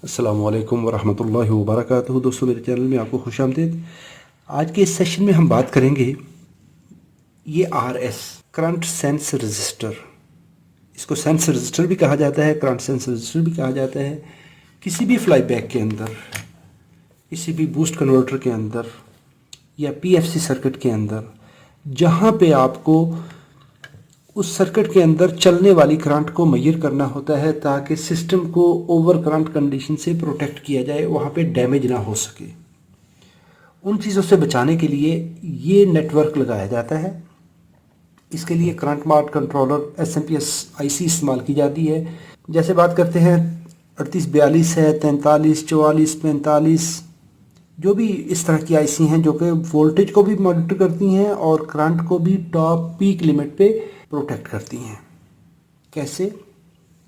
अस्सलामु अलैकुम वरहमतुल्लाहि वबरकातुहू। दोस्तों, मेरे चैनल में आपको खुशामदीद। आज के इस सेशन में हम बात करेंगे ये RS करंट सेंस रजिस्टर। इसको सेंस रजिस्टर भी कहा जाता है, करंट सेंस रजिस्टर भी कहा जाता है। किसी भी फ्लाई बैक के अंदर, किसी भी बूस्ट कन्वर्टर के अंदर या PFC सर्किट के अंदर, जहाँ पे आपको उस सर्किट के अंदर चलने वाली करंट को मेजर करना होता है ताकि सिस्टम को ओवर करंट कंडीशन से प्रोटेक्ट किया जाए, वहाँ पे डैमेज ना हो सके। उन चीज़ों से बचाने के लिए ये नेटवर्क लगाया जाता है। इसके लिए current mart controller SMPS IC इस्तेमाल की जाती है। जैसे बात करते हैं 3842 है, 43, 44, 45, जो भी इस तरह की IC हैं जो कि वोल्टेज को भी मॉनिटर करती हैं और करंट को भी टॉप पीक लिमिट पे प्रोटेक्ट करती हैं। कैसे?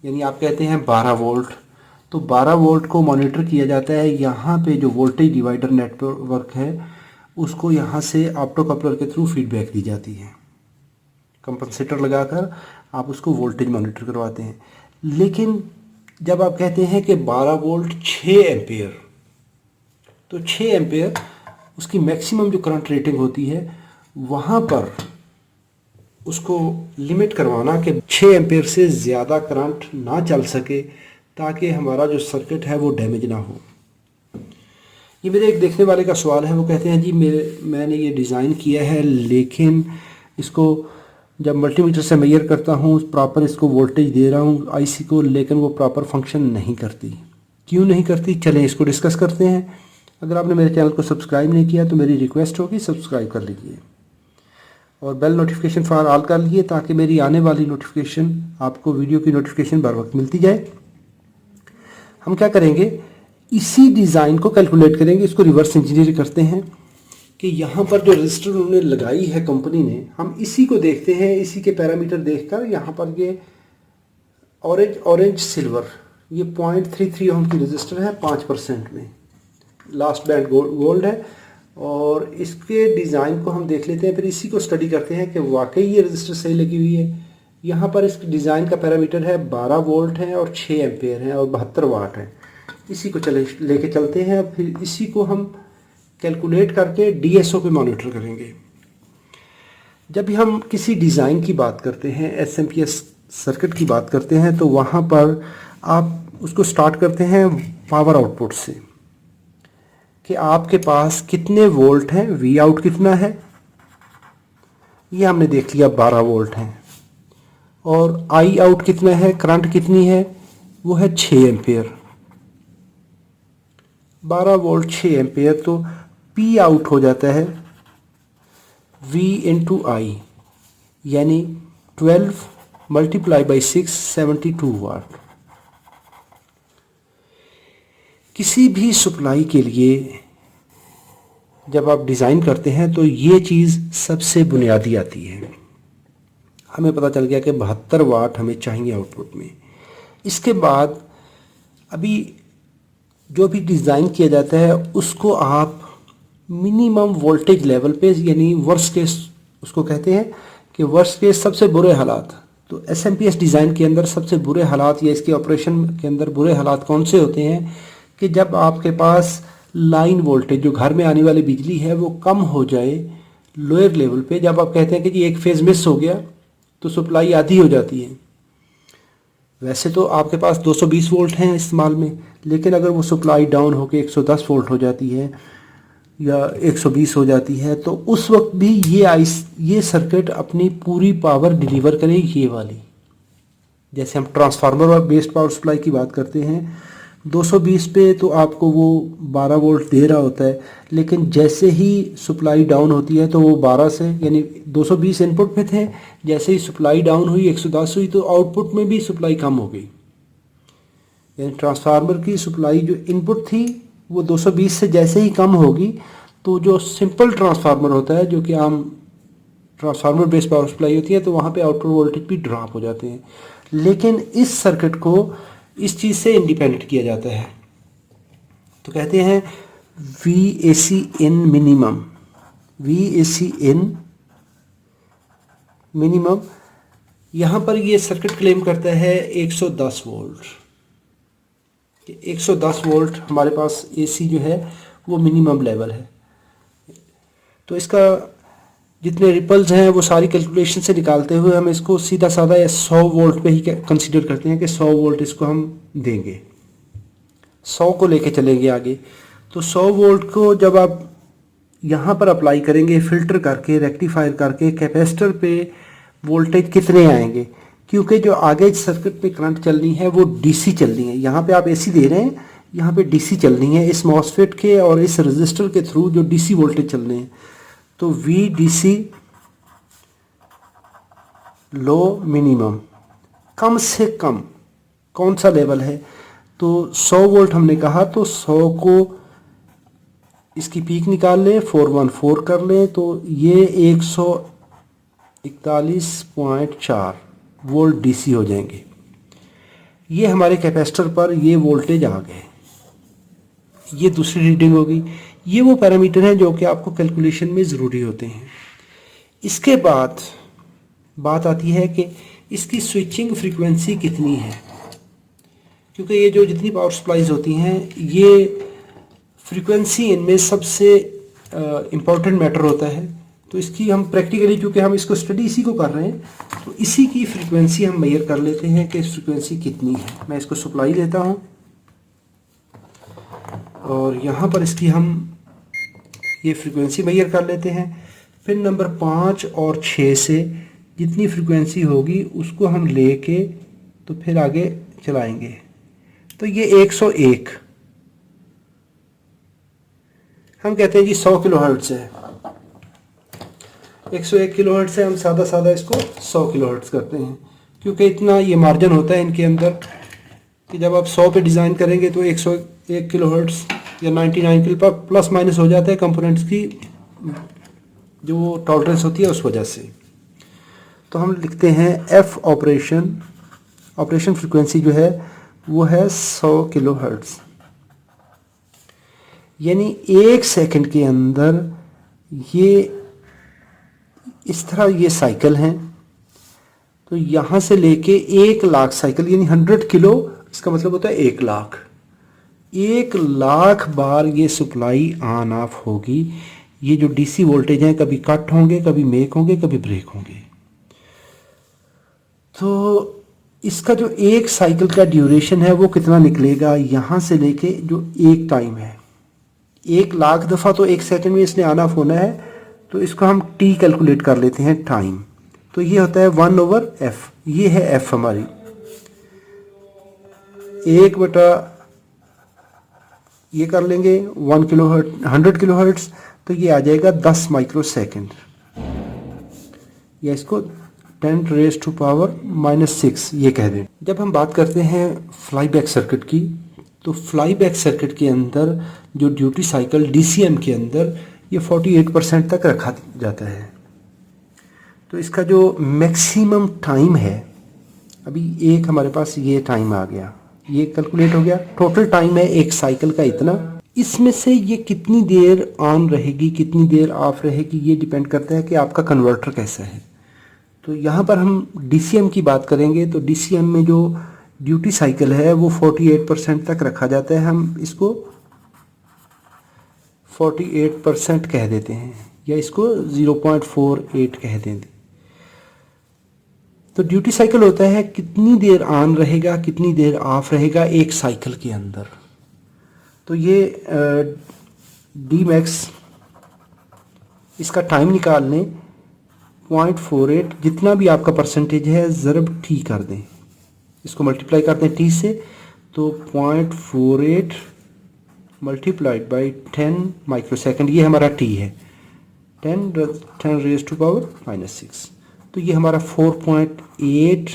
यानी आप कहते हैं 12 वोल्ट, तो 12 वोल्ट को मॉनिटर किया जाता है। यहाँ पे जो वोल्टेज डिवाइडर नेटवर्क है उसको यहाँ से ऑप्टो कपलर के थ्रू फीडबैक दी जाती है। कंपनसेटर लगाकर आप उसको वोल्टेज मॉनिटर करवाते हैं। लेकिन जब आप कहते हैं कि 12 वोल्ट 6 एम्पेयर, तो 6 एम्पेयर उसकी मैक्सिमम जो करंट रेटिंग होती है, वहाँ पर उसको लिमिट करवाना कि 6 एम्पेयर से ज़्यादा करंट ना चल सके ताकि हमारा जो सर्किट है वो डैमेज ना हो। ये मेरे एक देखने वाले का सवाल है। वो कहते हैं जी मैंने ये डिज़ाइन किया है, लेकिन इसको जब मल्टीमीटर से मेजर करता हूँ, प्रॉपर इसको वोल्टेज दे रहा हूँ IC को, लेकिन वो प्रॉपर फंक्शन नहीं करती। क्यों नहीं करती? चलें इसको डिस्कस करते हैं। अगर आपने मेरे चैनल को सब्सक्राइब नहीं किया तो मेरी रिक्वेस्ट होगी सब्सक्राइब कर लीजिए और बेल नोटिफिकेशन फॉर ऑल कर लिए ताकि मेरी आने वाली नोटिफिकेशन, आपको वीडियो की नोटिफिकेशन बर वक्त मिलती जाए। हम क्या करेंगे, इसी डिज़ाइन को कैलकुलेट करेंगे, इसको रिवर्स इंजीनियर करते हैं कि यहाँ पर जो रजिस्टर उन्होंने लगाई है कंपनी ने, हम इसी को देखते हैं, इसी के पैरामीटर देखकर यहाँ पर ये ऑरेंज सिल्वर, ये 0.33 ओम की रजिस्टर है, 5% में लास्ट बैंड गोल्ड है। और इसके डिज़ाइन को हम देख लेते हैं, फिर इसी को स्टडी करते हैं कि वाकई ये रजिस्टर सही लगी हुई है। यहाँ पर इस डिज़ाइन का पैरामीटर है 12 वोल्ट है और 6 एम्पेयर है और 72 वाट है। इसी को लेके चलते हैं। फिर इसी को हम कैलकुलेट करके DSO पे मॉनिटर करेंगे। जब भी हम किसी डिज़ाइन की बात करते हैं, SMPS सर्किट की बात करते हैं, तो वहाँ पर आप उसको स्टार्ट करते हैं पावर आउटपुट से कि आपके पास कितने वोल्ट हैं, V आउट कितना है, ये हमने देख लिया 12 वोल्ट है, और I आउट कितना है, करंट कितनी है, वो है 6 एम्पेयर। 12 वोल्ट 6 एम्पेयर, तो P आउट हो जाता है V इंटू I, यानी 12 मल्टीप्लाई बाई 6, 72 वाट। किसी भी सप्लाई के लिए जब आप डिज़ाइन करते हैं तो ये चीज़ सबसे बुनियादी आती है। हमें पता चल गया कि 72 वाट हमें चाहिए आउटपुट में। इसके बाद अभी जो भी डिज़ाइन किया जाता है उसको आप मिनिमम वोल्टेज लेवल पे, यानी वर्स्ट केस उसको कहते हैं कि वर्स्ट केस सबसे बुरे हालात। तो SMPS डिज़ाइन के अंदर सबसे बुरे हालात या इसके ऑपरेशन के अंदर बुरे हालात कौन से होते हैं कि जब आपके पास लाइन वोल्टेज, जो घर में आने वाली बिजली है, वो कम हो जाए लोअर लेवल पे। जब आप कहते हैं कि जी एक फेज़ मिस हो गया तो सप्लाई आधी हो जाती है। वैसे तो आपके पास 220 वोल्ट हैं इस्तेमाल में, लेकिन अगर वो सप्लाई डाउन होकर 110 वोल्ट हो जाती है या 120 हो जाती है, तो उस वक्त भी ये सर्किट अपनी पूरी पावर डिलीवर करेगी, ये वाली। जैसे हम ट्रांसफार्मर और बेस्ड पावर सप्लाई की बात करते हैं, 220 पे तो आपको वो 12 वोल्ट दे रहा होता है, लेकिन जैसे ही सप्लाई डाउन होती है तो वो 12 से, यानी 220 इनपुट में थे, जैसे ही सप्लाई डाउन हुई 110 हुई तो आउटपुट में भी सप्लाई कम हो गई। यानी ट्रांसफार्मर की सप्लाई जो इनपुट थी वो 220 से जैसे ही कम होगी तो जो सिंपल ट्रांसफार्मर होता है, जो कि आम ट्रांसफार्मर बेस्ड पावर सप्लाई होती है, तो वहाँ पे आउटपुट वोल्टेज भी ड्रॉप हो जाते हैं। लेकिन इस सर्किट को इस चीज़ से इंडिपेंडेंट किया जाता है। तो कहते हैं VAC in minimum, VAC in minimum. यहाँ पर ये सर्किट क्लेम करता है 110 वोल्ट। कि 110 वोल्ट हमारे पास एसी जो है वो मिनिमम लेवल है। तो इसका जितने रिपल्स हैं वो सारी कैलकुलेशन से निकालते हुए हम इसको सीधा साधा 100 वोल्ट पे ही कंसीडर करते हैं कि 100 वोल्ट इसको हम देंगे, 100 को लेके चलेंगे आगे। तो 100 वोल्ट को जब आप यहाँ पर अप्लाई करेंगे फिल्टर करके रेक्टिफायर करके कैपेसिटर पे वोल्टेज कितने आएंगे, क्योंकि जो आगे सर्किट पे करंट चलनी है वो डीसी चलनी है। यहाँ पे आप एसी दे रहे हैं, यहाँ पे डीसी चलनी है इस मॉसफेट के और इस रजिस्टर के थ्रू जो डीसी वोल्टेज चलने हैं। तो वी डीसी लो मिनिमम, कम से कम कौन सा लेवल है, तो 100 वोल्ट हमने कहा, तो 100 को इसकी पीक निकाल लें 414 कर लें तो ये 141.4 वोल्ट डीसी हो जाएंगे। ये हमारे कैपेसिटर पर ये वोल्टेज आ गए। ये दूसरी रीडिंग होगी। ये वो पैरामीटर हैं जो कि आपको कैलकुलेशन में ज़रूरी होते हैं। इसके बाद बात आती है कि इसकी स्विचिंग फ्रीक्वेंसी कितनी है, क्योंकि ये जो जितनी पावर सप्लाईज होती हैं ये फ्रीक्वेंसी इनमें सबसे इम्पॉर्टेंट मैटर होता है। तो इसकी हम प्रैक्टिकली, क्योंकि हम इसको स्टडी इसी को कर रहे हैं, तो इसी की फ्रीक्वेंसी हम मेजर कर लेते हैं कि फ्रीक्वेंसी कितनी है। मैं इसको सप्लाई लेता हूँ और यहाँ पर इसकी हम ये फ्रीक्वेंसी मेजर कर लेते हैं। फिर नंबर 5 और 6 से जितनी फ्रीक्वेंसी होगी उसको हम लेके तो फिर आगे चलाएंगे। तो ये 101 हम कहते हैं जी 100 किलोहर्ट्ज़ है। 101 किलोहर्ट्ज़ से हम सादा सादा इसको 100 किलोहर्ट्ज़ करते हैं, क्योंकि इतना ये मार्जिन होता है इनके अंदर कि जब आप 100 पे डिज़ाइन करेंगे तो 101 किलोहर्ट्ज़ या 99 किलो प्लस माइनस हो जाता है कंपोनेंट्स की जो टॉलरेंस होती है उस वजह से। तो हम लिखते हैं एफ ऑपरेशन फ्रीक्वेंसी जो है वो है 100 किलोहर्ट्ज़, यानी 1 सेकंड के अंदर ये इस तरह ये साइकिल हैं। तो यहाँ से लेके 1 लाख साइकिल यानी 100 किलो, इसका मतलब होता है 1 लाख। 1 लाख बार ये सप्लाई ऑन ऑफ होगी। ये जो डीसी वोल्टेज हैं कभी कट होंगे, कभी मेक होंगे, कभी ब्रेक होंगे। तो इसका जो एक साइकिल का ड्यूरेशन है वो कितना निकलेगा, यहाँ से लेके जो एक टाइम है 1 लाख दफ़ा, तो 1 सेकंड में इसने ऑन ऑफ होना है। तो इसको हम टी कैलकुलेट कर लेते हैं टाइम। तो ये होता है 1/f। ये है f हमारी 1/, ये कर लेंगे 1 किलोहर्ट्ज़ 100 किलोहर्ट्ज़, तो ये आ जाएगा 10 माइक्रो सेकेंड, या इसको 10⁻⁻⁶ ये कह दें। जब हम बात करते हैं फ्लाईबैक सर्किट की, तो फ्लाईबैक सर्किट के अंदर जो ड्यूटी साइकिल DCM के अंदर ये 48% तक रखा जाता है। तो इसका जो मैक्सिमम टाइम है, अभी एक हमारे पास ये टाइम आ गया, ये कैलकुलेट हो गया। टोटल टाइम है एक साइकिल का इतना। इसमें से ये कितनी देर ऑन रहेगी, कितनी देर ऑफ रहेगी, ये डिपेंड करता है कि आपका कन्वर्टर कैसा है। तो यहाँ पर हम DCM की बात करेंगे, तो DCM में जो ड्यूटी साइकिल है वो 48% तक रखा जाता है। हम इसको 48% कह देते हैं, या इसको 0.48 कह देंगे। तो ड्यूटी साइकिल होता है कितनी देर ऑन रहेगा, कितनी देर ऑफ रहेगा एक साइकिल के अंदर। तो ये डी मैक्स, इसका टाइम निकाल लें 0.48, जितना भी आपका परसेंटेज है ज़रब टी कर दें, इसको मल्टीप्लाई करते हैं टी से, तो 0.48 मल्टीप्लाइड बाई 10 माइक्रोसेकंड, ये हमारा टी है, 10⁻⁻⁶। तो ये हमारा 4.8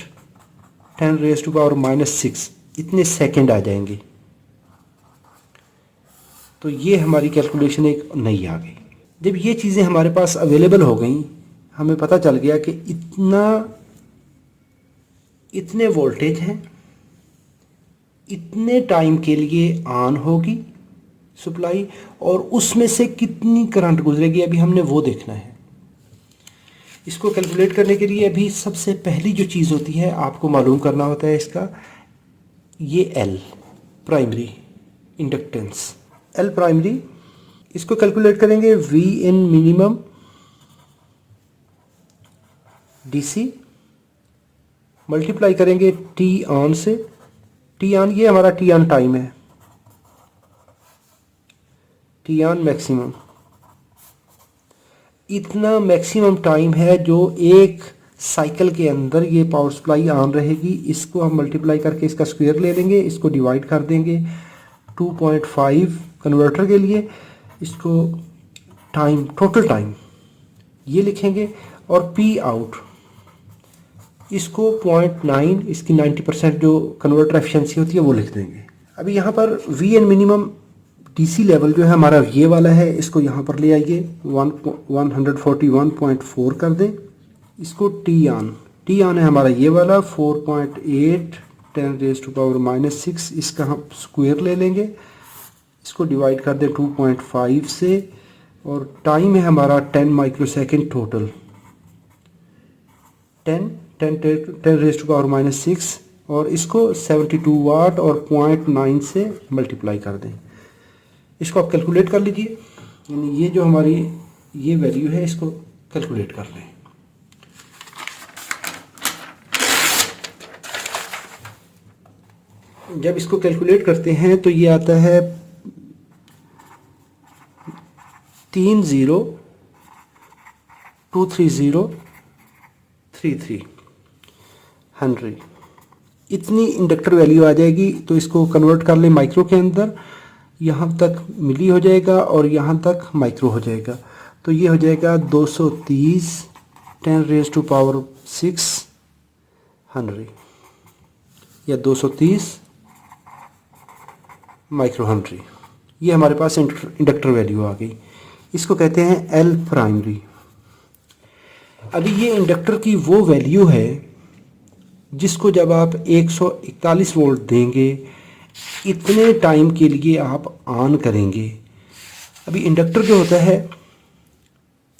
10⁻⁻⁶ इतने सेकंड आ जाएंगे। तो ये हमारी कैलकुलेशन एक नई आ गई। जब ये चीज़ें हमारे पास अवेलेबल हो गई, हमें पता चल गया कि इतने वोल्टेज हैं, इतने टाइम के लिए ऑन होगी सप्लाई, और उसमें से कितनी करंट गुजरेगी, अभी हमने वो देखना है। इसको कैलकुलेट करने के लिए अभी सबसे पहली जो चीज़ होती है आपको मालूम करना होता है इसका, ये L primary inductance, L primary, इसको कैलकुलेट करेंगे V in minimum DC multiply करेंगे टी ऑन से, टी ऑन ये हमारा टी ऑन टाइम है, टी ऑन मैक्सिमम, इतना मैक्सिमम टाइम है जो एक साइकिल के अंदर ये पावर सप्लाई ऑन रहेगी। इसको हम मल्टीप्लाई करके इसका स्क्वायर ले लेंगे, इसको डिवाइड कर देंगे 2.5 कन्वर्टर के लिए, इसको टाइम टोटल टाइम ये लिखेंगे और पी आउट इसको 0.9, इसकी 90% जो कन्वर्टर एफिशिएंसी होती है वो लिख देंगे। अभी यहाँ पर V in minimum DC level जो है हमारा ये वाला है, इसको यहाँ पर ले आइए 141.4 कर दें, इसको टी ऑन है हमारा ये वाला 4.8 10⁻⁻⁻⁶, इसका हम स्क्वायर ले लेंगे, इसको डिवाइड कर दें 2.5 से, और टाइम है हमारा 10 माइक्रोसेकंड टोटल, 10⁻⁻⁶, और इसको 72 वाट और 0.9 से मल्टीप्लाई कर दें। इसको आप कैलकुलेट कर लीजिए, यानी ये जो हमारी ये वैल्यू है इसको कैलकुलेट कर लें। जब इसको कैलकुलेट करते हैं तो ये आता है 30,230.33 हेनरी, इतनी इंडक्टर वैल्यू आ जाएगी। तो इसको कन्वर्ट कर लें माइक्रो के अंदर, यहाँ तक मिली हो जाएगा और यहाँ तक माइक्रो हो जाएगा, तो ये हो जाएगा 230 10⁻⁶ हेनरी या 230 माइक्रो हेनरी। ये हमारे पास इंडक्टर वैल्यू आ गई, इसको कहते हैं एल प्राइमरी। अभी ये इंडक्टर की वो वैल्यू है जिसको जब आप 141 वोल्ट देंगे इतने टाइम के लिए आप ऑन करेंगे। अभी इंडक्टर जो होता है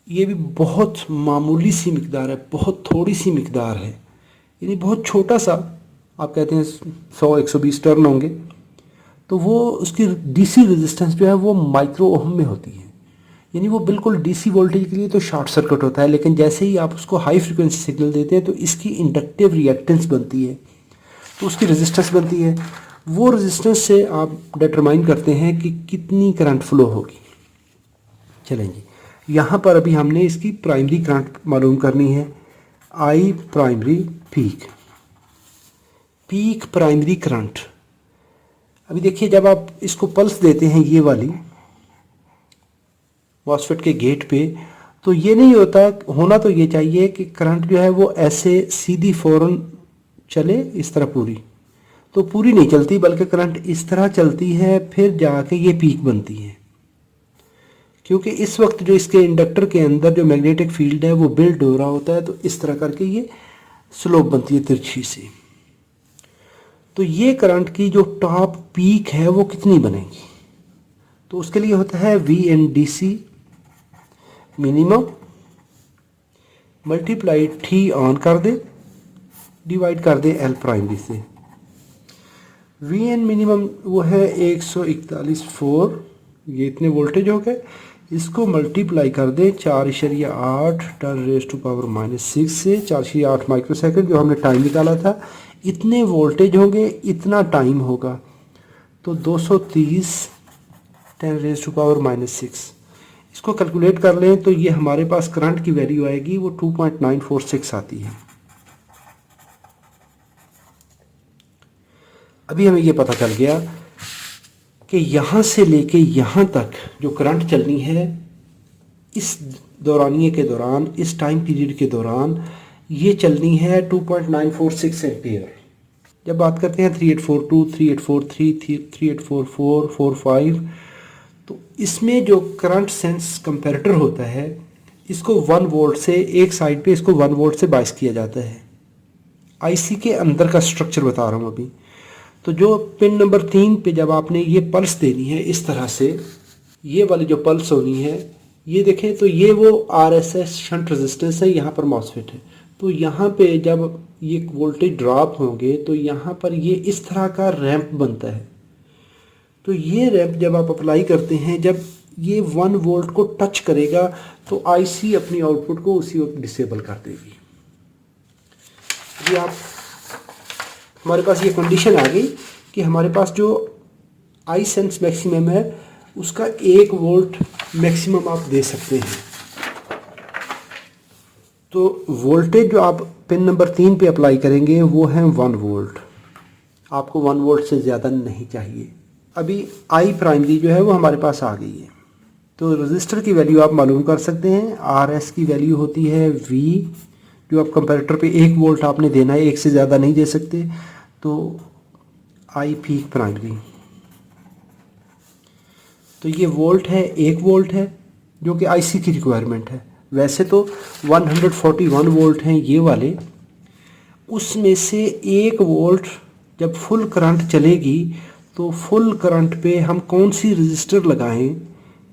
ये भी बहुत मामूली सी मिकदार है, बहुत थोड़ी सी मिकदार है, यानी बहुत छोटा सा, आप कहते हैं 100-120 टर्न होंगे, तो वो उसकी डीसी रेजिस्टेंस जो है वो माइक्रो ओहम में होती है, यानी वो बिल्कुल डीसी वोल्टेज के लिए तो शॉर्ट सर्किट होता है, लेकिन जैसे ही आप उसको हाई फ्रिक्वेंसी सिग्नल देते हैं तो इसकी इंडक्टिव रिएक्टेंस बनती है, तो उसकी रेजिस्टेंस बनती है। वो रेजिस्टेंस से आप डिटरमाइन करते हैं कि कितनी करंट फ्लो होगी। चलें जी, यहाँ पर अभी हमने इसकी प्राइमरी करंट मालूम करनी है, आई प्राइमरी पीक प्राइमरी करंट। अभी देखिए जब आप इसको पल्स देते हैं ये वाली मॉसफेट के गेट पे, तो ये नहीं होना तो ये चाहिए कि करंट जो है वो ऐसे सीधी फौरन चले इस तरह पूरी, तो पूरी नहीं चलती बल्कि करंट इस तरह चलती है, फिर जाके ये पीक बनती है, क्योंकि इस वक्त जो इसके इंडक्टर के अंदर जो मैग्नेटिक फील्ड है वो बिल्ड हो रहा होता है, तो इस तरह करके ये स्लोप बनती है तिरछी से। तो ये करंट की जो टॉप पीक है वो कितनी बनेगी, तो उसके लिए होता है V in D C minimum multiply T on कर दे डिवाइड कर दे एल प्राइमरी से। वी एन मिनिमम वो है 141.4, ये इतने वोल्टेज हो गए, इसको मल्टीप्लाई कर दे 4.8 10⁻⁻⁶ से, 4.8 माइक्रोसेकंड जो हमने टाइम निकाला था, इतने वोल्टेज होंगे, इतना टाइम होगा, तो 230 10⁻⁻⁶। इसको कैलकुलेट कर लें तो ये हमारे पास करंट की वैल्यू आएगी वो 2.946 आती है। अभी हमें ये पता चल गया कि यहाँ से लेके यहाँ तक जो करंट चलनी है इस दौरानिए के दौरान, इस टाइम पीरियड के दौरान, ये चलनी है 2.946 एम्पियर। जब बात करते हैं 3842, 3843, 3844, 45, तो इसमें जो करंट सेंस कंपैरेटर होता है इसको 1 वोल्ट से एक साइड पे इसको 1 वोल्ट से बाइस किया जाता है। आईसी के अंदर का स्ट्रक्चर बता रहा हूँ अभी। तो जो पिन नंबर 3 पे जब आपने ये पल्स देनी है इस तरह से, ये वाली जो पल्स होनी है, ये देखें तो ये वो आरएसएस शंट रेजिस्टेंस है, यहाँ पर मॉसफेट है, तो यहाँ पे जब ये वोल्टेज ड्रॉप होंगे तो यहाँ पर ये इस तरह का रैंप बनता है, तो ये रैंप जब आप अप्लाई करते हैं, जब ये 1 वोल्ट को टच करेगा तो आईसी अपनी आउटपुट को उसी वक्त डिसेबल कर देगी। अभी आप हमारे पास ये कंडीशन आ गई कि हमारे पास जो आई सेंस मैक्सिमम है उसका 1 वोल्ट मैक्सिमम आप दे सकते हैं। तो वोल्टेज जो आप पिन नंबर 3 पे अप्लाई करेंगे वो है 1 वोल्ट। आपको 1 वोल्ट से ज़्यादा नहीं चाहिए। अभी आई प्राइमरी जो है वो हमारे पास आ गई है। तो रजिस्टर की वैल्यू आप मालूम कर सकते हैं। आर एस की वैल्यू होती है वी, जो आप कंपैरेटर पे 1 वोल्ट आपने देना है, 1 से ज़्यादा नहीं दे सकते। तो आई पीक प्राइमरी, तो ये वोल्ट है, 1 वोल्ट है जो कि आईसी की रिक्वायरमेंट है। वैसे तो 141 वोल्ट हैं ये वाले, उसमें से 1 वोल्ट जब फुल करंट चलेगी तो फुल करंट पे हम कौन सी रजिस्टर लगाएं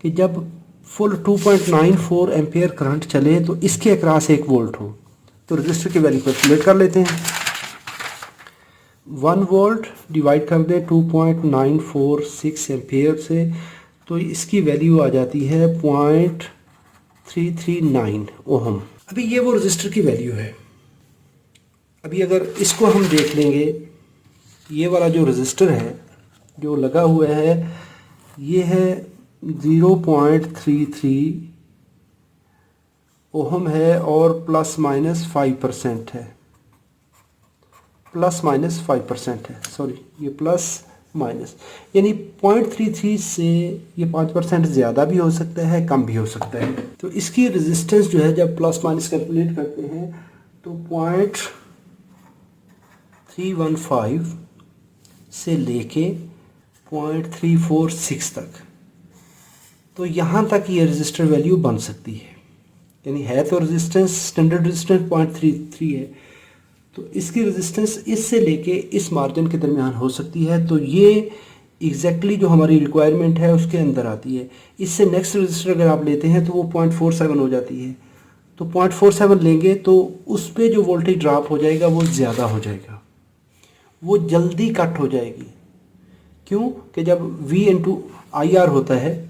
कि जब फुल 2.94 एम्पियर करंट चले तो इसके अक्रॉस 1 वोल्ट हो। तो रजिस्टर की वैल्यू कैलकुलेट कर लेते हैं। 1 वोल्ट डिवाइड कर दें 2.946 एम्पियर से, तो इसकी वैल्यू आ जाती है 0.339 ओहम। अभी ये वो रजिस्टर की वैल्यू है। अभी अगर इसको हम देख लेंगे, ये वाला जो रजिस्टर है जो लगा हुआ है ये है 0.33 ओहम है और प्लस माइनस 5% है, प्लस माइनस 5% है, सॉरी ये प्लस माइनस, यानी 0.33 से ये 5% ज़्यादा भी हो सकता है, कम भी हो सकता है। तो इसकी रेजिस्टेंस जो है जब प्लस माइनस कैलकुलेट करते हैं तो 0.315 से लेके 0.346 तक, तो यहाँ तक ये रजिस्टर वैल्यू बन सकती है। यानी है तो रेजिस्टेंस, स्टैंडर्ड रेजिस्टेंस 0.33 है, तो इसकी रेजिस्टेंस इससे लेके इस मार्जिन के दरमियान हो सकती है। तो ये एग्जैक्टली जो हमारी रिक्वायरमेंट है उसके अंदर आती है। इससे नेक्स्ट रजिस्टर अगर आप लेते हैं तो वो 0.47 हो जाती है। तो 0.47 लेंगे तो उस पर जो वोल्टेज ड्रॉप हो जाएगा वो ज़्यादा हो जाएगा, वो जल्दी कट हो जाएगी। क्यों कि जब V इंटू आई आर होता है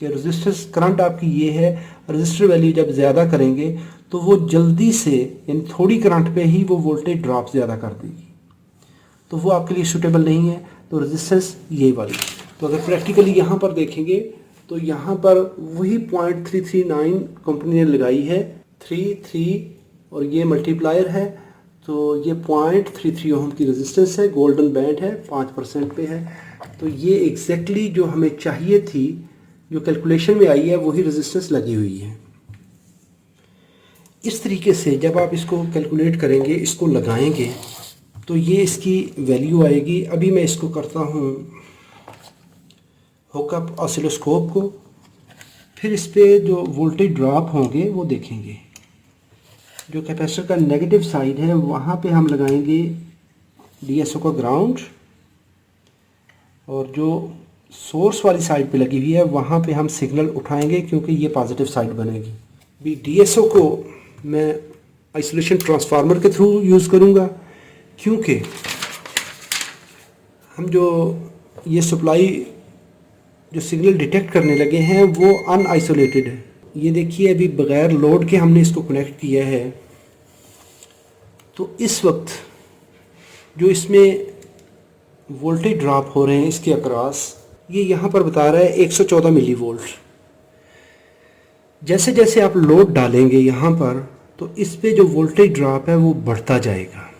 कि रेजिस्टेंस करंट आपकी ये है, रजिस्टर वैल्यू जब ज़्यादा करेंगे तो वो जल्दी से, यानी थोड़ी करंट पे ही वो वोल्टेज ड्रॉप ज़्यादा कर देगी, तो वो आपके लिए सूटेबल नहीं है। तो रेजिस्टेंस ये वाली, तो अगर प्रैक्टिकली यहाँ पर देखेंगे तो यहाँ पर वही 0.339 कंपनी ने लगाई है, 3 और ये मल्टीप्लायर है, तो ये 0.33 ओम की रेजिस्टेंस है, गोल्डन बैंड है, 5% पे है। तो ये एग्जैक्टली जो हमें चाहिए थी, जो कैलकुलेशन में आई है, वही रेजिस्टेंस लगी हुई है। इस तरीके से जब आप इसको कैलकुलेट करेंगे, इसको लगाएंगे, तो ये इसकी वैल्यू आएगी। अभी मैं इसको करता हूँ हुकअप ऑसिलोस्कोप को, फिर इस पर जो वोल्टेज ड्रॉप होंगे वो देखेंगे। जो कैपेसिटर का नेगेटिव साइड है वहाँ पे हम लगाएंगे डीएसओ का ग्राउंड, और जो सोर्स वाली साइड पे लगी हुई है वहाँ पे हम सिग्नल उठाएंगे क्योंकि ये पॉजिटिव साइड बनेगी। भी डीएसओ को मैं आइसोलेशन ट्रांसफार्मर के थ्रू यूज़ करूँगा, क्योंकि हम जो ये सप्लाई जो सिग्नल डिटेक्ट करने लगे हैं वो अनआइसोलेटेड है। ये देखिए अभी बग़ैर लोड के हमने इसको कनेक्ट किया है, तो इस वक्त जो इसमें वोल्टेज ड्रॉप हो रहे हैं इसके अक्रॉस, ये यहाँ पर बता रहा है 114 मिली वोल्ट। जैसे जैसे आप लोड डालेंगे यहाँ पर, तो इस पे जो वोल्टेज ड्रॉप है वो बढ़ता जाएगा।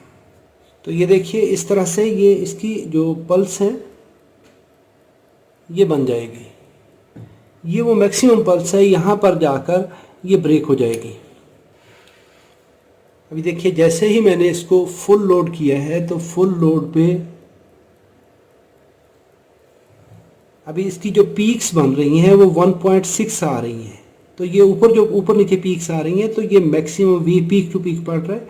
तो ये देखिए इस तरह से ये इसकी जो पल्स है ये बन जाएगी। ये वो मैक्सिमम पल्स है, यहाँ पर जाकर ये ब्रेक हो जाएगी। अभी देखिए जैसे ही मैंने इसको फुल लोड किया है तो फुल लोड पे अभी इसकी जो पीक्स बन रही हैं वो 1.6 आ रही हैं। तो ये ऊपर जो ऊपर नीचे पीक्स आ रही हैं, तो ये maximum V peak to peak पड़ रहा है।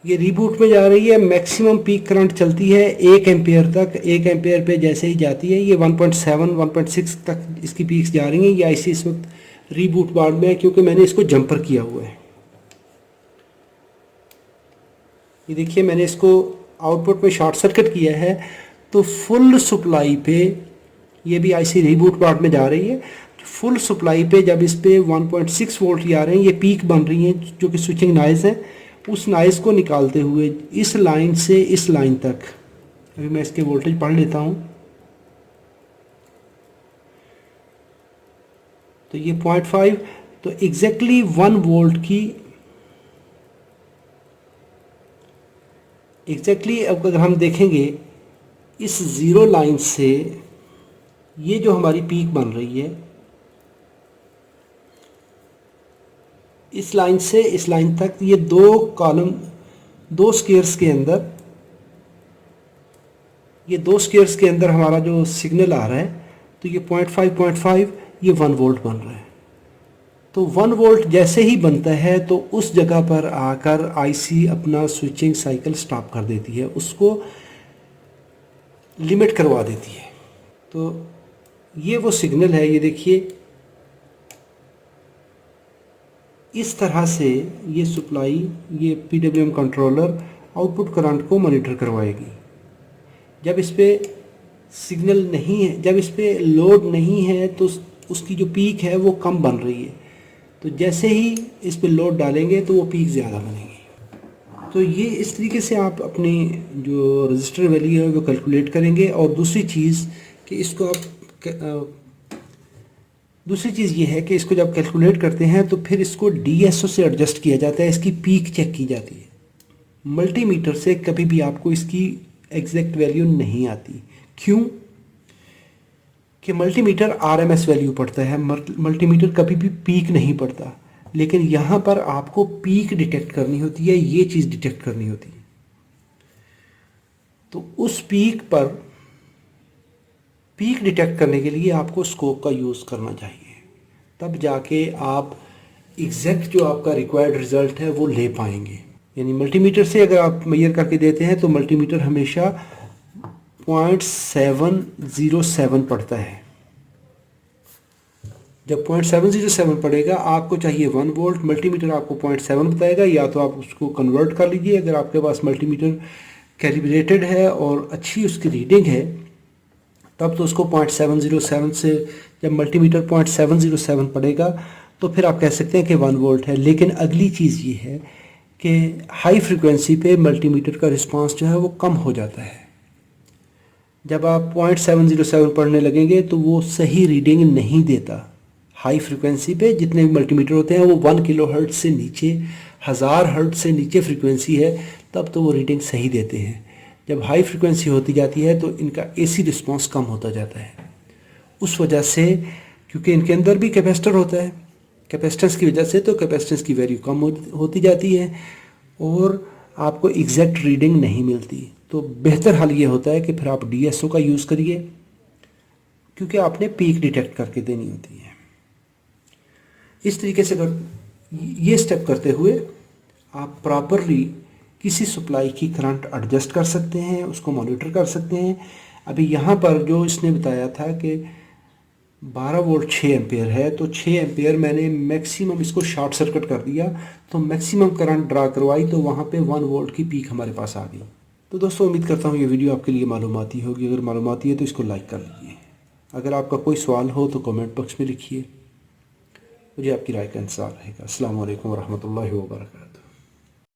ये रीबूट में जा रही है, मैक्सिमम पीक करंट चलती है 1 एम्पियर तक। 1 एम्पियर पे जैसे ही जाती है ये 1.7 1.6 तक इसकी पीक्स जा रही हैं। ये आईसी इस वक्त रीबूट मोड में है क्योंकि मैंने इसको जंपर किया हुआ है। ये देखिए मैंने इसको आउटपुट में शॉर्ट सर्किट किया है, तो फुल सप्लाई पे, ये भी आईसी रीबूट पार्ट में जा रही है, फुल सप्लाई पे जब इस पे 1.6 वोल्ट आ रहे हैं, ये पीक बन रही हैं जो कि स्विचिंग नॉइज़ है, उस नॉइज़ को निकालते हुए इस लाइन से इस लाइन तक, अभी मैं इसके वोल्टेज पढ़ लेता हूँ। तो ये 0.5, तो एग्जैक्टली 1 वोल्ट की, एग्जैक्टली अगर हम देखेंगे इस ज़ीरो लाइन से ये जो हमारी पीक बन रही है, इस लाइन से इस लाइन तक, ये 2 कॉलम 2 स्क्वायर्स के अंदर, ये 2 स्क्वायर्स के अंदर हमारा जो सिग्नल आ रहा है, तो ये 0.5 ये 1 वोल्ट बन रहा है। तो 1 वोल्ट जैसे ही बनता है तो उस जगह पर आकर आईसी अपना स्विचिंग साइकिल स्टॉप कर देती है, उसको लिमिट करवा देती है। तो ये वो सिग्नल है, ये देखिए इस तरह से ये सप्लाई, ये पीडब्ल्यूएम कंट्रोलर आउटपुट करंट को मॉनिटर करवाएगी। जब इस पे सिग्नल नहीं है, जब इस पे लोड नहीं है तो उसकी जो पीक है वो कम बन रही है, तो जैसे ही इस पे लोड डालेंगे तो वो पीक ज़्यादा बनेगी। तो ये इस तरीके से आप अपनी जो रजिस्टर वैल्यू है वो कैलकुलेट करेंगे। और दूसरी चीज़ कि इसको आप दूसरी चीज़ ये है कि इसको जब कैलकुलेट करते हैं तो फिर इसको डीएसओ से एडजस्ट किया जाता है, इसकी पीक चेक की जाती है। मल्टीमीटर से कभी भी आपको इसकी एग्जैक्ट वैल्यू नहीं आती। क्यों? कि मल्टीमीटर आरएमएस वैल्यू पढ़ता है, मल्टीमीटर कभी भी पीक नहीं पढ़ता। लेकिन यहाँ पर आपको पीक डिटेक्ट करनी होती है, ये चीज़ डिटेक्ट करनी होती है। तो उस पीक पर, पीक डिटेक्ट करने के लिए आपको स्कोप का यूज़ करना चाहिए, तब जाके आप एग्जैक्ट जो आपका रिक्वायर्ड रिज़ल्ट है वो ले पाएंगे। यानी मल्टीमीटर से अगर आप मेजर करके देते हैं तो मल्टीमीटर हमेशा 0.707 पढ़ता है। जब 0.707 पड़ेगा, आपको चाहिए 1 वोल्ट, मल्टीमीटर आपको 0.7 बताएगा। या तो आप उसको कन्वर्ट कर लीजिए, अगर आपके पास मल्टीमीटर कैलिब्रेटेड है और अच्छी उसकी रीडिंग है तब तो उसको 0.707 से, जब मल्टीमीटर 0.707 पड़ेगा तो फिर आप कह सकते हैं कि 1 वोल्ट है। लेकिन अगली चीज़ ये है कि हाई फ्रिक्वेंसी पे मल्टीमीटर का रिस्पांस जो है वो कम हो जाता है। जब आप 0.707 पढ़ने लगेंगे तो वो सही रीडिंग नहीं देता। हाई फ्रिक्वेंसी पे जितने भी मल्टीमीटर होते हैं वो 1 किलोहर्ट्ज़ से नीचे, 1000 हर्ट्ज़ से नीचे फ्रिक्वेंसी है तब तो वो रीडिंग सही देते हैं। जब हाई फ्रिक्वेंसी होती जाती है तो इनका एसी रिस्पांस कम होता जाता है। उस वजह से, क्योंकि इनके अंदर भी कैपेसिटर होता है, कैपेसिटेंस की वजह से तो कैपेसिटेंस की वैल्यू कम होती जाती है और आपको एग्जैक्ट रीडिंग नहीं मिलती। तो बेहतर हाल ये होता है कि फिर आप डीएसओ का यूज़ करिए, क्योंकि आपने पीक डिटेक्ट करके देनी होती है। इस तरीके से अगर ये स्टेप करते हुए आप प्रॉपरली किसी सप्लाई की करंट एडजस्ट कर सकते हैं, उसको मॉनिटर कर सकते हैं। अभी यहाँ पर जो इसने बताया था कि 12 वोल्ट 6 एम्पेयर है, तो 6 एम्पेयर मैंने मैक्सिमम इसको शॉर्ट सर्किट कर दिया तो मैक्सिमम करंट ड्रा करवाई, तो वहाँ पे 1 वोल्ट की पीक हमारे पास आ गई। तो दोस्तों उम्मीद करता हूँ ये वीडियो आपके लिए मालूमाती होगी। अगर मालूमाती है तो इसको लाइक कर लीजिए। अगर आपका कोई सवाल हो तो कमेंट बॉक्स में लिखिए, मुझे आपकी राय का इंतज़ार रहेगा। अस्सलाम वालेकुम वरहमतुल्लाहि वबरकातुहू।